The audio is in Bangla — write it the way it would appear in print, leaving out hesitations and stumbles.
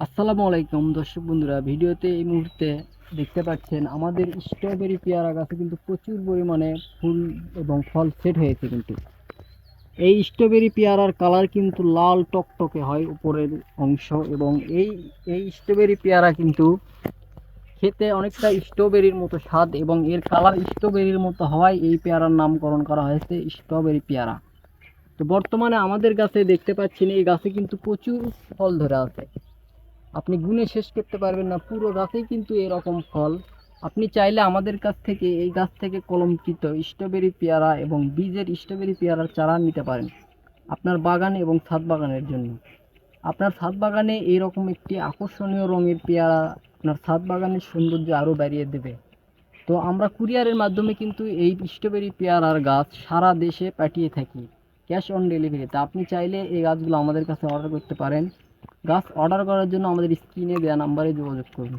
আসসালামু আলাইকুম দর্শক বন্ধুরা, ভিডিওতে এই মুহূর্তে দেখতে পাচ্ছেন আমাদের স্ট্রবেরি পেয়ারা গাছে কিন্তু প্রচুর পরিমাণে ফুল এবং ফল সেট হয়েছে। কিন্তু এই স্ট্রবেরি পেয়ারার কালার কিন্তু লাল টকটকে হয় উপরের অংশ, এবং এই এই স্ট্রবেরি পেয়ারা কিন্তু খেতে অনেকটা স্ট্রবেরির মতো স্বাদ, এবং এর কালার স্ট্রবেরির মতো হওয়ায় এই পেয়ারার নামকরণ করা হয়েছে স্ট্রবেরি পেয়ারা। তো বর্তমানে আমাদের গাছে দেখতে পাচ্ছেন এই গাছে কিন্তু প্রচুর ফল ধরে আছে, আপনি গুণে শেষ করতে পারবেন না, পুরো গাছেই কিন্তু এরকম ফল। আপনি চাইলে আমাদের কাছ থেকে এই গাছ থেকে কলমকৃত স্ট্রবেরি পেয়ারা এবং বীজের স্ট্রবেরি পেয়ারার চারা নিতে পারেন আপনার বাগান এবং ছাদ বাগানের জন্য। আপনার ছাদ বাগানে এইরকম একটি আকর্ষণীয় রঙের পেয়ারা আপনার ছাদ বাগানের সৌন্দর্য আরও বাড়িয়ে দেবে। তো আমরা কুরিয়ারের মাধ্যমে কিন্তু এই স্ট্রবেরি পেয়ারার গাছ সারা দেশে পাঠিয়ে থাকি, ক্যাশ অন ডেলিভারিতে। আপনি চাইলে এই গাছগুলো আমাদের কাছে অর্ডার করতে পারেন। গাছ অর্ডার করার জন্য আমাদের স্ক্রিনে দেওয়া নাম্বারে যোগাযোগ করুন।